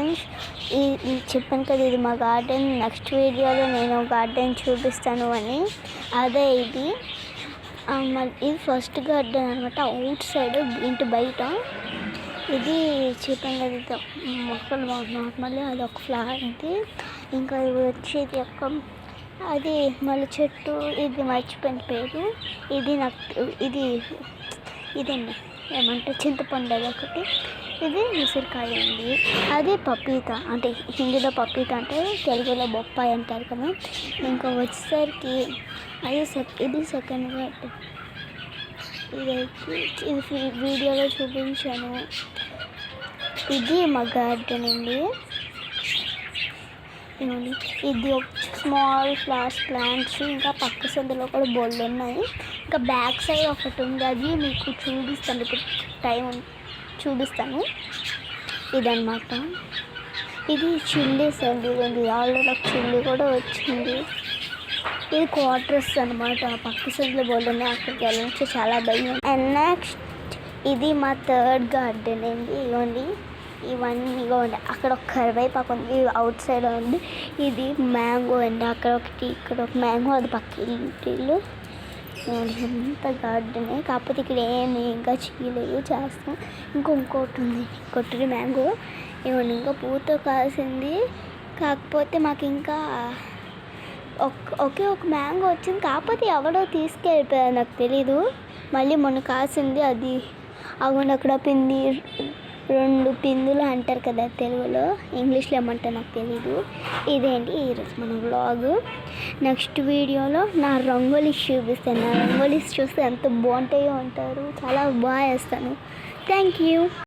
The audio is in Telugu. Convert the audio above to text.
ఫ్రెండ్స్, చెప్పాను కదా ఇది మా గార్డెన్. నెక్స్ట్ వీడియోలో నేను గార్డెన్ చూపిస్తాను అని. అదే ఇది ఇది ఫస్ట్ గార్డెన్ అనమాట, అవుట్ సైడ్ ఇంటి బయట. ఇది చెప్పాను కదా, ఇది మొక్కలు నార్మల్లీ అది ఒక ఫ్లవర్. ఇది ఇంకా ఇది వచ్చేది అది మళ్ళీ చెట్టు, ఇది మర్చిపోయిన పేరు. ఇది నాకు ఇదండి ఏమంటే చింతపండు అది ఒకటి. ఇది ఉసిరికాయ ఉంది. అది పపీత, అంటే హిందీలో పపీత అంటే తెలుగులో బొప్పాయి అంటారు కదా. ఇంకా వచ్చేసరికి ఇది సెకండ్ గార్డెన్. ఇది వీడియోలో చూపించాను. ఇది మా గార్డెన్ అండి. ఇది ఒక స్మాల్ ఫ్లవర్స్ ప్లాంట్స్, ఇంకా పక్క సందులో కూడా బోల్డ్ ఉన్నాయి. ఇంకా బ్యాక్ సైడ్ ఒకటి ఉంది, అది మీకు చూపిస్తాను ఇప్పుడు, టైం చూపిస్తాను. ఇదన్నమాట. ఇది చిల్లీస్ అండి. ఇది ఆల్రెడీ ఒక చిల్లీ కూడా వచ్చింది. ఇది క్వార్టర్స్ అనమాట, పక్క సందులో బోల్డ్ ఉన్నాయి, అక్కడికి వెళ్ళొచ్చు, చాలా భయం. అండ్ నెక్స్ట్ ఇది మా థర్డ్ గార్డెన్ అండి. ఇవన్నీ ఇవ్వండి. అక్కడ ఒక కరివేపాకు ఉంది, అవుట్ సైడ్ ఉంది. ఇది మ్యాంగో అండి, అక్కడ ఒకటి ఇక్కడ ఒక మ్యాంగో, అది పక్క ఇల్లు. ఎంత గార్డెన్, కాకపోతే ఇక్కడ ఏమి ఇంకా చేయలేదు, చేస్తాం. ఇంకోటి ఉంది, ఇంకోటి మ్యాంగో. ఇవ్వండి, ఇంకా పూత కాసింది. కాకపోతే మాకు ఇంకా ఒక మ్యాంగో వచ్చింది, కాకపోతే ఎవడో తీసుకెళ్ళిపోయారు, నాకు తెలీదు. మళ్ళీ మొన్న కాసింది, అది అవును అక్కడ పిండి, 2 పిందులు అంటారు కదా తెలుగులో, ఇంగ్లీష్లో ఏమంటారు నాకు తెలీదు. ఇదేంటి ఈరోజు మన వ్లాగ్. నెక్స్ట్ వీడియోలో నా రంగోలీస్ చూపిస్తాను. నా రంగోలీస్ చూస్తే ఎంత బాగుంటాయో అంటారు, చాలా బాగా వేస్తాను. Thank you.